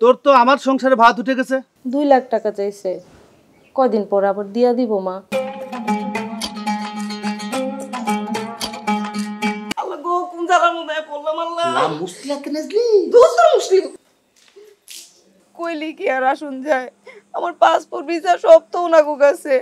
তোর তো আমার সংসারে ভাত উঠে গেছে। 2 লাখ টাকা চাইছে, কয়দিন পর আবার দিয়া দিব মা। আল্লাহ গো, কোন জায়গার মধ্যে পড়লাম আল্লাহ। নাম মুসলিম কে নাজলি দোস্ত মুসলিম কইলি কি আর আসুন যায়, আমার পাসপোর্ট ভিসা সব তো ওনাগো কাছে।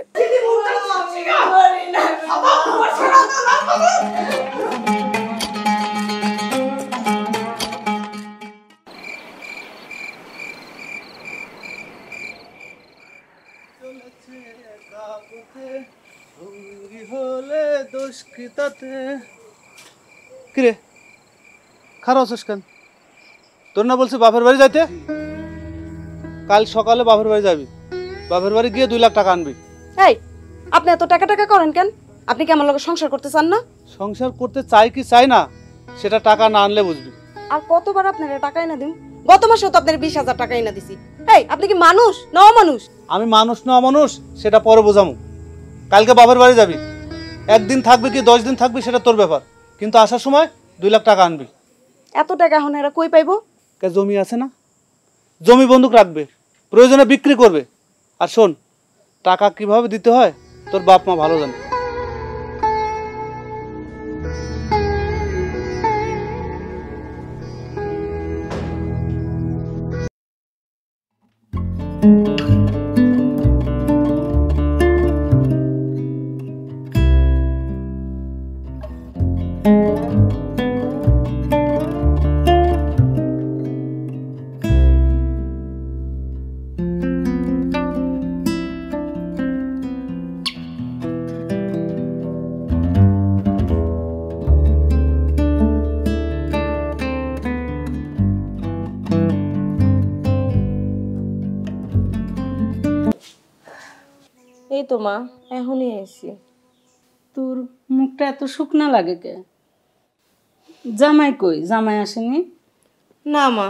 কিরে খারাপ আছিস কেন? তোর না বলছি বাপের বাড়ি যাইতে? কাল সকালে বাপের বাড়ি যাবি, বাপের বাড়ি গিয়ে 2 লাখ টাকা আনবি। এই আপনি এত টাকা টাকা করেন কেন? আপনি কি আমার লগে সংসার করতে চান না? সংসার করতে চাই কি চাই না সেটা টাকা না আনলে বুঝবি। আর কতবার আপনারা টাকা এনে দিম? গত মাসেও তো আপনার 20,000 টাকা এনে দিছি। এই আপনি কি মানুষ না অমানুষ? আমি মানুষ না অমানুষ সেটা পরে বোঝামু। কালকে বাপের বাড়ি যাবি, 1 দিন থাকবি কি 10 দিন থাকবি সেটা তোর ব্যাপার, কিন্তু আসার সময় 2 লাখ টাকা আনবি। এত টাকা এখন এরা কই পাইবো? জমি আছে না, জমি বন্ধক রাখবে, প্রয়োজনে বিক্রি করবে। আর শোন, টাকা কিভাবে দিতে হয় তোর বাপ মা ভালো জানে। এই তো মা, এখনই আইছি। তোর মুখটা এত শুকনা লাগে কে? জামাই কই? জামাই আসেনি? না মা,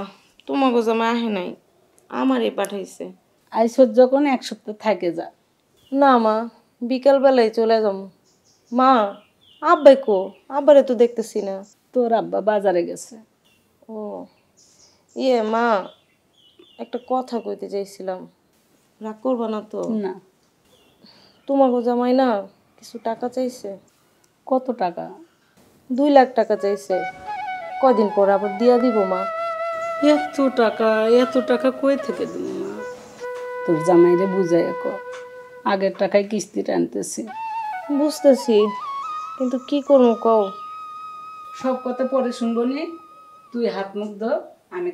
তোমাকে জামাই আহে নাই, আমারই পাঠাইছে। আইসর যখন 1 সপ্তাহ থাকে যা। না মা, বিকাল বেলায় চলে যাবো। মা আব্বাই কো? আব্বারে তো দেখতেছি না। তোর আব্বা বাজারে গেছে। ও মা, একটা কথা কইতে চাইছিলাম, রাগ করবা না তো? না। তোমাকে জামাই না কিছু টাকা চাইছে। কত টাকা? 2 লাখ টাকা চাইছে, কয়দিন পর আবার দিয়া দিব মা। এত টাকা কই থেকে দিব মা? তোর জামাইরে বুঝাই কর, আগের টাকায় কিস্তি টানতেছি। বুঝতেছি, কিন্তু কি করবো কও? সব কথা পরে শুনবো নি, তুই হাত মুখ ধর, আমি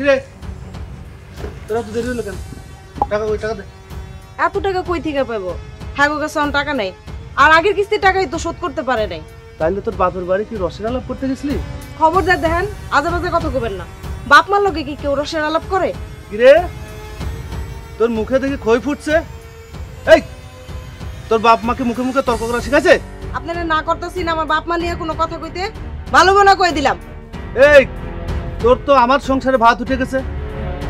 কিরে তোরা তো দেরি হলো কেন? টাকা ওই টাকা দে। এত টাকা কই থেকে পাবো? হ্যাঁ গো, কাছে টাকা নাই, আর আগের কিস্তির টাকাই তো শোধ করতে পারে নাই। তাইলে তোর বাপের বাড়ি কি রসের আলাপ করতে গেছিলি? খবরদার দেখেন, আজে বাজে কথা কবেন না। বাপ মার লোকে কি কেউ রসের আলাপ করে? কিরে তোর মুখে দেখি খই ফুটছে। এই তোর বাপ মাকে মুখে মুখে তর্ক করা শিখাইছে? আপনারা না করতেছি না আমার বাপ মা নিয়ে কোনো কথা কইতে, ভালো না কই দিলাম। এই তোর তো আমার সংসারে ভাত উঠে গেছে,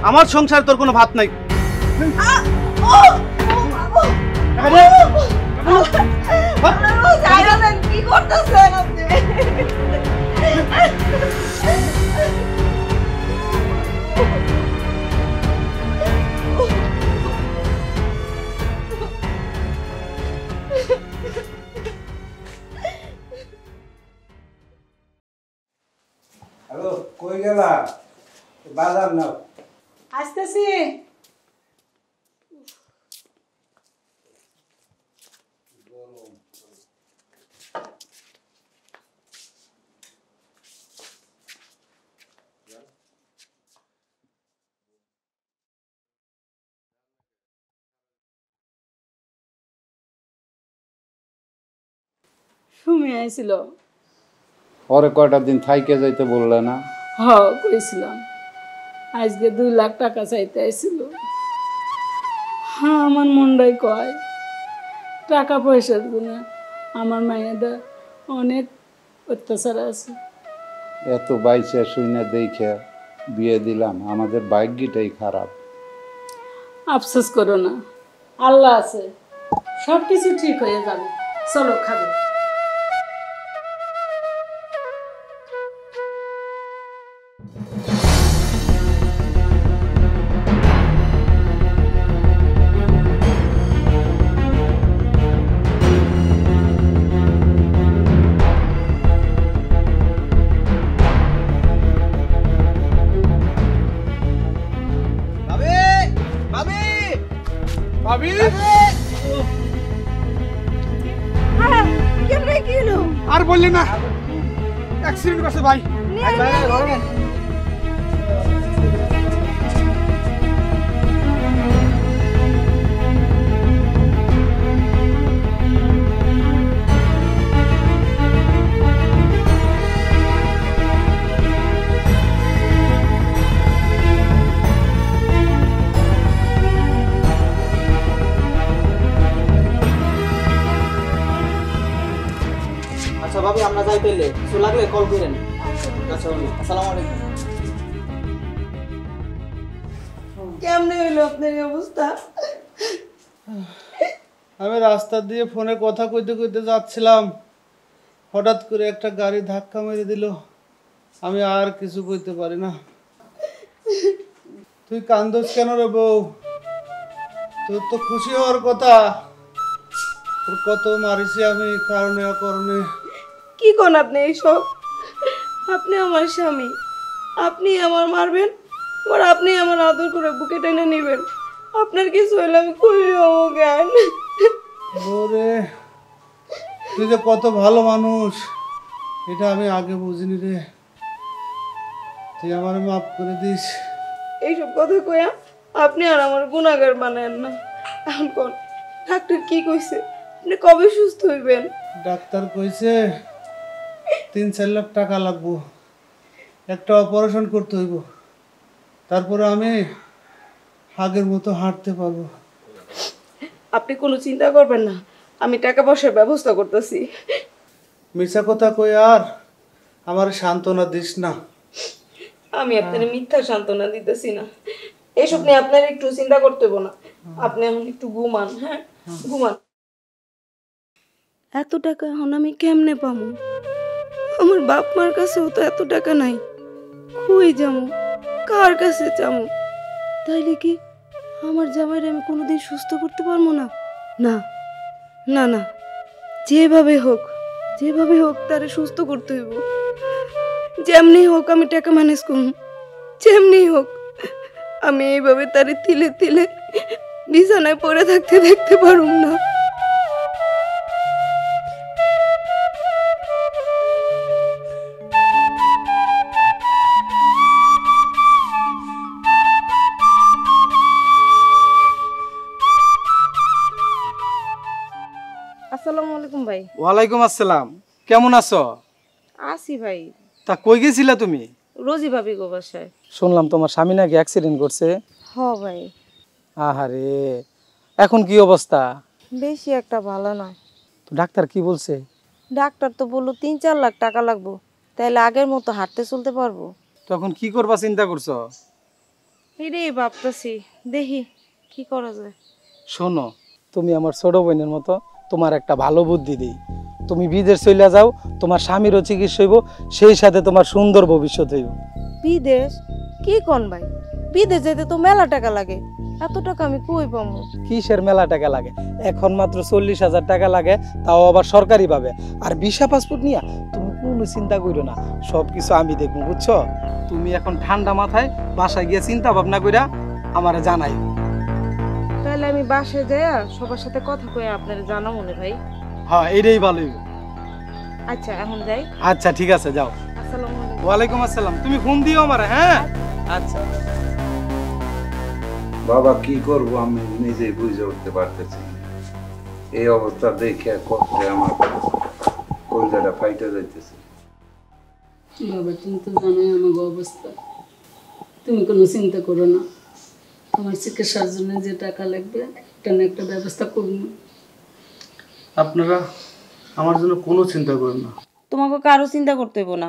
আমার সংসারে তোর কোনো ভাত নাই। কি করতেছেন আপনি? হ্যালো, কই গেলা? বাজার নাও। আসতেছি। সুমি আইছিল। পরে কয়টা দিন থাইকে যাইতে বললে না? কইছিলাম, আজকে 2 লাখ টাকা চাইতে আইছিল। হ্যাঁ, আমার মনটাই কয় টাকা পয়সার জন্য আমার মায়েরা অনেক অত্যাচার আছে। এত বাইসে শুনে দেখে বিয়ে দিলাম, আমাদের ভাগ্যটাই খারাপ। আফসোস করো না, আল্লাহ আছে, সব কিছু ঠিক হয়ে যাবে। চলো খাবে। ভাবি কেমনে কি হলো? আর বললি না, অ্যাক্সিডেন্ট করছে ভাই। আচ্ছা ভাবি, আমরা যাই পেলে কিছু লাগলে কল করেন। আচ্ছা ভাবি, আসসালামু আলাইকুম। কেমনে হইলো আপনার এই অবস্থা? আমি রাস্তা দিয়ে ফোনে কথা কইতে কইতে যাচ্ছিলাম, হঠাৎ করে একটা গাড়ি ধাক্কা মেরে দিল। আমি আর কিছু কইতে পারি না। তুই কান্দোস কেন রে বউ? তোর তো খুশি হওয়ার কথা। তোর কত মারিছি আমি কারণে অকারণে। কি কোন আপনি এইসব? আপনি আমার স্বামী, আপনি আমার মারবেন, আর আপনি আমার আদর করে বুকে টেনে নেবেন। আপনার কিছু হইলে আমি খুশি হবো কেন? ওরে, তুই যে কত ভালো মানুষ এটা আমি আগে বুঝিনি রে। তুই আমার মাফ করে দিস। এইসব কথা কইয়া আপনি আর আমার গুনাহগার বানায়েন না। এখন কোন ডাক্তার কি কইছে? আপনি কবে সুস্থ হইবেন? ডাক্তার কইছে 3-4 লাখ টাকা লাগবো, একটা অপারেশন করতে হইব, তারপরে আমি আগের মতো হাঁটতে পারবো। আপনি কোনো চিন্তা করবেন না, আমি টাকা পয়সার ব্যবস্থা করতেছি। মিছা কথা কই আর আমার সান্ত্বনা দিস না। আমি আপনার মিথ্যা সান্ত্বনা দিতেছি না। এইসব নিয়ে আপনার একটু চিন্তা করতে হবে না। আপনি এখন একটু ঘুমান। হ্যাঁ, ঘুমান। এত টাকা এখন আমি কেমনে পাবো? আমার বাপ মার কাছেও তো এত টাকা নাই। কই যাবো, কার কাছে যাবো? তাইলে কি আমার জামাইরে আমি কোনোদিন সুস্থ করতে পারবো না? না না না, যেভাবে হোক তারে সুস্থ করতে হইব। যেমনি হোক আমি টাকা ম্যানেজ করব, যেমনি হোক। আমি এইভাবে তারে তিলে তিলে বিছানায় পড়ে থাকতে দেখতে পারুম না। আসসালামু আলাইকুম ভাই। ওয়ালাইকুম আসসালাম। কেমন আছো? আসি ভাই। তা কই গেছিলা তুমি? রোজি ভাবি গো বাসায়। শুনলাম তোমার স্বামী নাকি অ্যাক্সিডেন্ট করছে। হ ভাই। আহারে, এখন কি অবস্থা? বেশি একটা ভালো না। তো ডাক্তার কি বলছে? ডাক্তার তো বললো 3-4 লাখ টাকা লাগবো, তাইলে আগের মতো হাঁটতে চলতে পারবো। তখন কি করবা চিন্তা করছো? এটাই ভাবতেছি, দেখি কি করা যায়। শোনো, তুমি আমার ছোট বোনের মতো, তোমার একটা ভালো বুদ্ধি দিই। তুমি বিদেশ চলে যাও, তোমার স্বামীরও চিকিৎসা হইব, সেই সাথে তোমার সুন্দর ভবিষ্যৎ হইব। বিদেশ? কি কোন ভাই, বিদেশ যেতে তো মেলা টাকা লাগে। এত টাকা আমি কই পাবো? কিসের মেলা টাকা লাগে? এখন মাত্র 40,000 টাকা লাগে, তাও আবার সরকারি ভাবে। আর ভিসা পাসপোর্ট নিয়ে তুমি কোনো চিন্তা করো না, সবকিছু আমি দেখবো, বুঝছো? তুমি এখন ঠান্ডা মাথায় বাসায় গিয়ে চিন্তা ভাবনা কইরা আমারে জানাই। তাহলে আমি বাসায় যাইয়া সবার সাথে কথা কয়ে আপনার জানা মনে ভাই। হ্যাঁ, এটাই ভালো হইব। আচ্ছা এখন যাই। আচ্ছা ঠিক আছে, যাও। আসসালামু আলাইকুম। ওয়ালাইকুম আসসালাম। তুমি ফোন দিও আমারে। হ্যাঁ, আচ্ছা। বাবা কি করব আমি নিজেই বুঝে উঠতে পারতেছি না। এই অবস্থা দেখে করতে আমার কলজাটা ফাইটে যাইতেছে। বাবা, তুমি তো জানোই আমার অবস্থা। তুমি কোনো চিন্তা করো না, তোমার চিকিৎসার জন্য যে টাকা লাগবে একটা না একটা ব্যবস্থা করবো। আপনারা আমার জন্য কোনো চিন্তা করেন না। তোমাকে কারো চিন্তা করতে হইব না,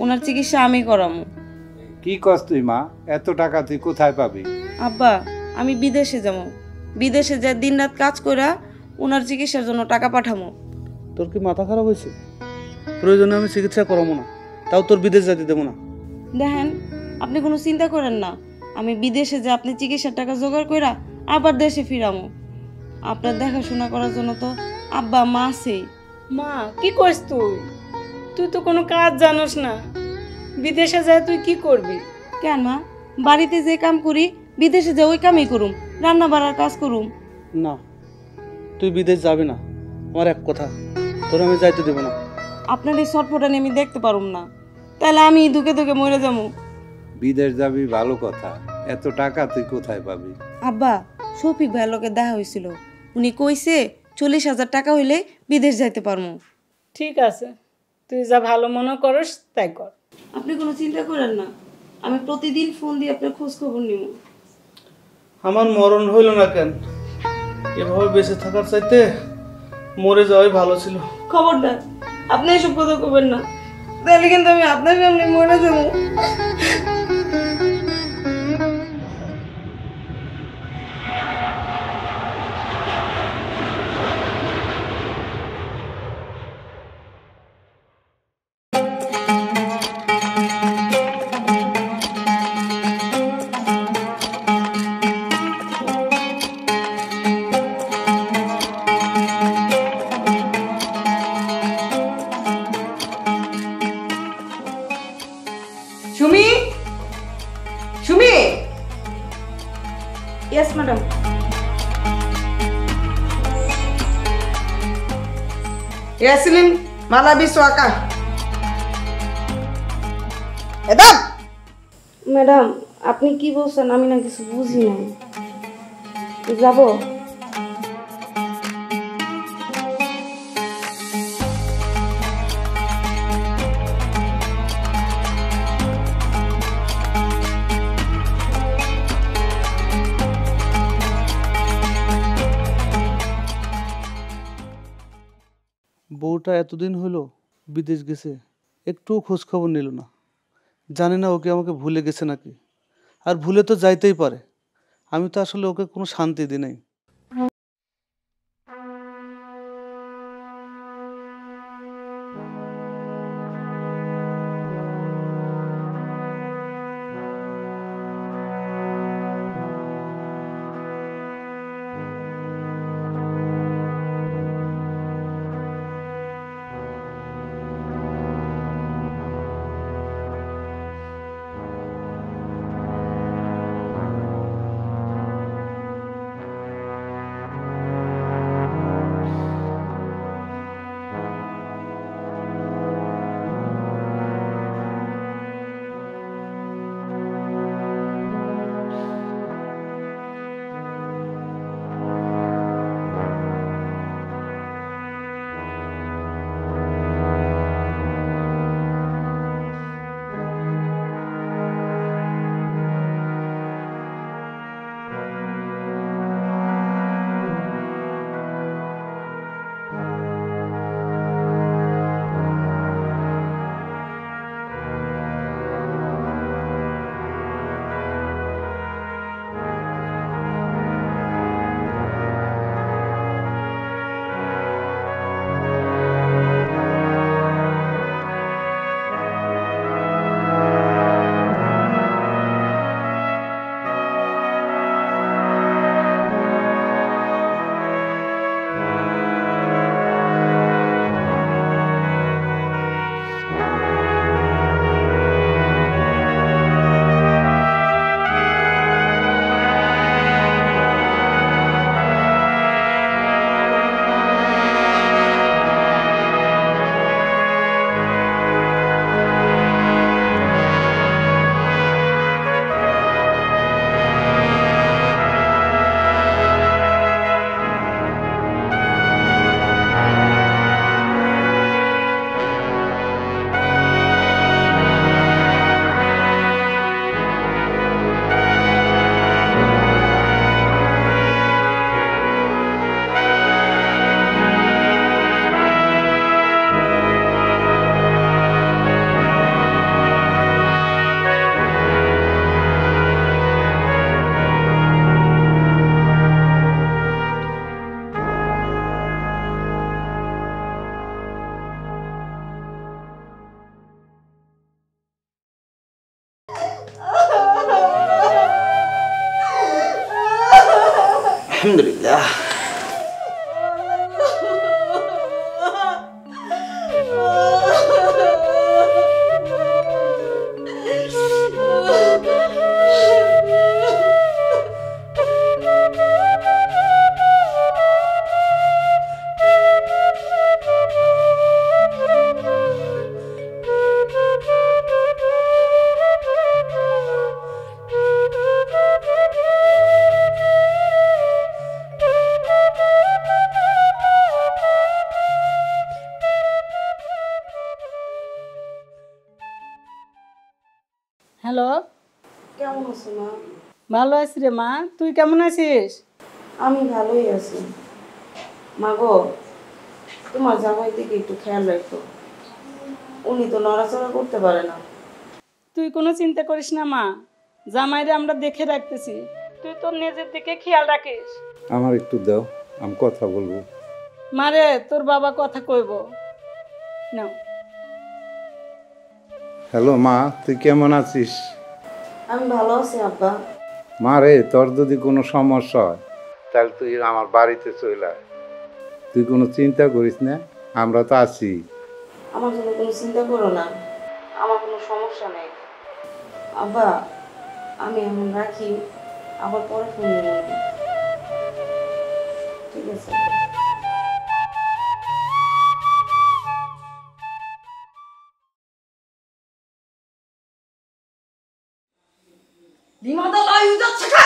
ওনার চিকিৎসা আমি করামু। কি কস তুই মা? এত টাকা তুই কোথায় পাবি? আব্বা, আমি বিদেশে যাবো, বিদেশে যা দিনরাত কাজ কইরা ওনার চিকিৎসার জন্য টাকা পাঠামো। তোর কি মাথা খারাপ হয়েছে? প্রয়োজনে আমি চিকিৎসা করাবো না, তাও তোর বিদেশ যেতে দেবো না। দেখেন, আপনি কোনো চিন্তা করেন না, আমি বিদেশে যে আপনি চিকিৎসার টাকা জোগাড় কইরা আবার দেশে ফিরামো। আপনার দেখাশোনা করার জন্য তো আব্বা মা আছেই। মা কি কইস তুই? তুই তো কোনো কাজ জানোস না, বিদেশে যায় তুই কি করবি? কেন মা, বাড়িতে যে কাম করি বিদেশে যে ওই কামই করুম, রান্না বাড়ার কাজ করুম। না, তুই বিদেশ যাবি না, আমার এক কথা, তোর আমি যাইতে দেবো না। আপনার এই ছটফটানি আমি দেখতে পারুম না, তাহলে আমি ধুকে ধুকে মরে যাবো। বিদেশ যাবি ভালো কথা, এত টাকা তুই কোথায় পাবি? আব্বা, শফিক ভাইয়ের লোকের দেখা হয়েছিল, উনি কইছে 40,000 টাকা হইলে বিদেশ যাইতে পারবো। ঠিক আছে, তুই যা ভালো মনে করস তাই কর। আপনি কোনো চিন্তা করেন না, আমি প্রতিদিন ফোন দিয়ে আপনার খোঁজ খবর নিব। আমার মরণ হইল না কেন? এভাবে বেঁচে থাকার চাইতে মরে যাওয়াই ভালো ছিল। খবরদার আপনি এসব কথা কবেন না, তাহলে কিন্তু আমি আপনার সামনে মরে যাবো। সুমি, সুমি। Yes madam. ইয়াসমিন মালাবি সোয়াকা এদাব। ম্যাডাম, আপনি কি বলছেন আমি না কিছু বুঝি নাই। যাব? বউটা এতদিন হলো বিদেশ গেছে, একটুও খোঁজ খবর নিল না। জানি না ওকে আমাকে ভুলে গেছে নাকি, আর ভুলে তো যাইতেই পারে। আমি তো আসলে ওকে কোনো শান্তি দিই নাই। আলহামদুলিল্লাহ। হ্যালো, কেমন আছো মা? ভালো আছি রে মা, তুই কেমন আছিস? আমি ভালোই আছি মা গো। তোমার জামাই দিকে একটু খেয়াল রাখো, উনি তো নড়াচড়া করতে পারে না। তুই কোনো চিন্তা করিস না মা, জামাইরে আমরা দেখে রাখতেছি, তুই তোর নিজের দিকে খেয়াল রাখিস। আমার একটু দাও, আমি কথা বলবো। মারে তোর বাবা কথা কইব না। হ্যালো মা, তুই কেমন আছিস? আমি ভালো আছি আব্বা। মা রে, তোর যদি কোনো সমস্যা হয় তাহলে তুই আমার বাড়িতে চলে আয়। তুই কোনো চিন্তা করিস না, আমরা তো আছি। আমার জন্য কোনো চিন্তা করো না, আমার কোনো সমস্যা নেই আব্বা। আমি এখন রাখি, আবার পরে ফোন দেবো। ঠিক আছে। লিমাদা লাইউ যাচ্ছে খা।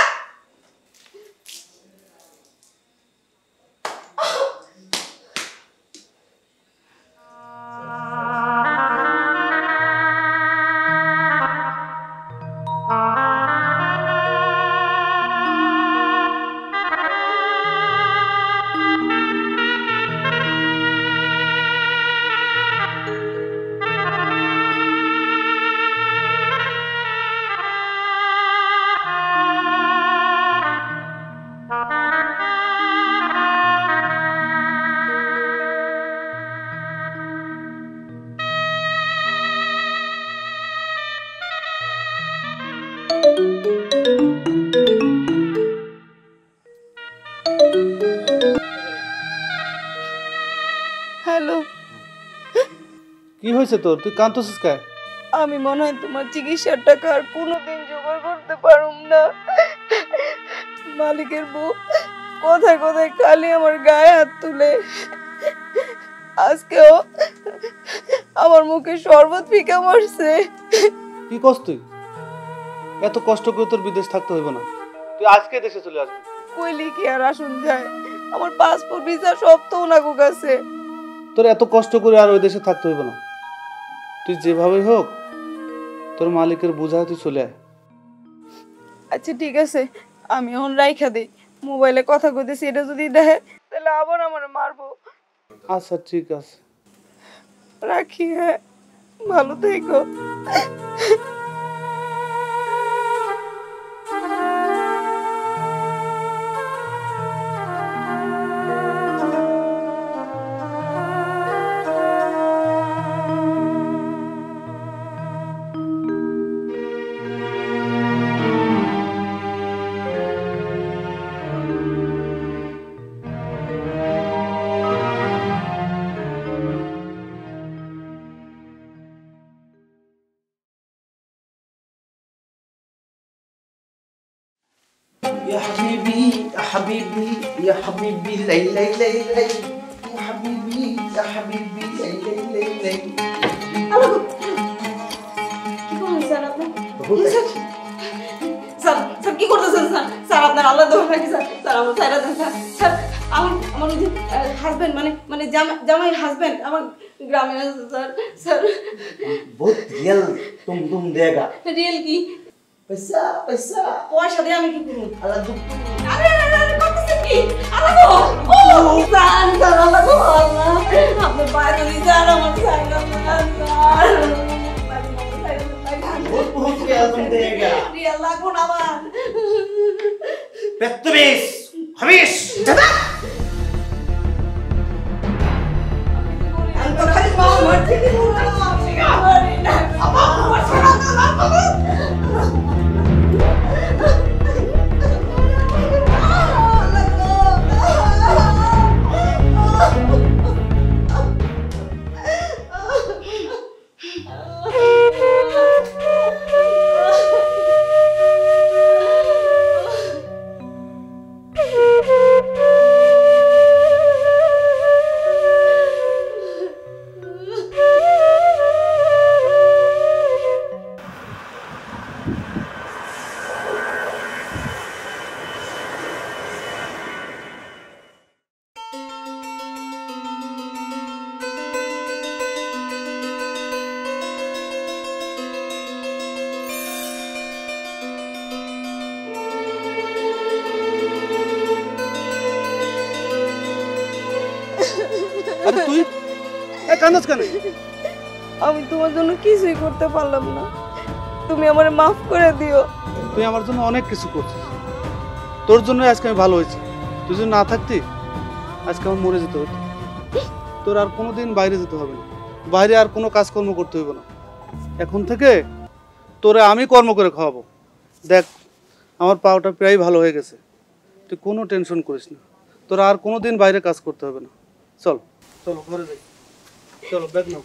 হ্যালো, কি হয়েছে তোর? তুই কাঁদতেছিস কে? আমি মনে হয় তোমার চিকিৎসার টাকা আর কোনোদিন জোগাড় করতে পারুম না। মালিকের বউ কোথায় কোথায় খালি আমার গায়ে হাত তুলে, আজকেও আমার মুখে শরবত ফিকা মারছে। কি কষ্ট তুই? এত কষ্ট করে তোর বিদেশ থাকতে হইব না, তুই আজকে দেশে চলে আসবি। কইলি কি আর আসুন যায়, আমার পাসপোর্ট ভিসা সব তো ওনাগো কাছে। তোর এত কষ্ট করে আর ওই দেশে থাকতে হইব না, তুই যেভাবেই হোক তোর মালিকের বুঝায় তুই চলে আয়। আচ্ছা ঠিক আছে, আমি এখন রাইখা দিই। মোবাইলে কথা কইতেছি, এটা যদি দেখে তাহলে আবার আমার মারবো। আচ্ছা ঠিক আছে, রাখি। হ্যাঁ, ভালো থেকো। يا حبيبي يا حبيبي يا حبيبي لي لي لي لي يا حبيبي يا حبيبي لي لي لي لي স্যার, স্যার কি করতেছেন স্যার? স্যার আপনার আল্লাহ দোয়া নাকি স্যার? স্যার আমার ছাইরা দেন স্যার। স্যার আমার আমার ওই যে হাজবেন্ড, মানে জামাইয়ের হাজবেন্ড আমার গ্রামে আছে স্যার। স্যার बहुत रियल तुम देगा রিয়েল কি? पैसा पैसा পয়সা দিয়ে আমি কি করব? अल्लाह दुख আরে আরে আরে করতেছেন কি? আল্লাহ গো, ও স্যার, স্যার আল্লাহ গো, আল্লাহ আপনার পায়ে ধরি স্যার, আমার ছাইরা দেন স্যার। बहुत रियल तुम देगा রিয়েল লাগবো না আমার। बदतमीज हमीश दादा আমি তো খালি মার মারতে দিব না। আরে না, আমার ছাড়া না। আল্লাহ গো, তুই কান্দাস কেন? আমি তোমার জন্য কিছুই করতে পারলাম না, তুমি আমারে মাফ করে দিও। তুই আমার জন্য অনেক কিছু করছিস, তোর জন্য আজকে আমি ভালো হয়েছি। তুই যদি না থাকতি আজকে আমার মরে যেতে হতো। তোর আর কোনোদিন বাইরে যেতে হবে না, বাইরে আর কোনো কাজকর্ম করতে হবে না। এখন থেকে তোরে আমি কর্ম করে খাওয়াবো। দেখ আমার পাওটা প্রায় ভালো হয়ে গেছে, তুই কোনো টেনশন করিস না, তোর আর কোনোদিন বাইরে কাজ করতে হবে না। চল চলো ঘরে যাই, চলো ব্যাগ নাও।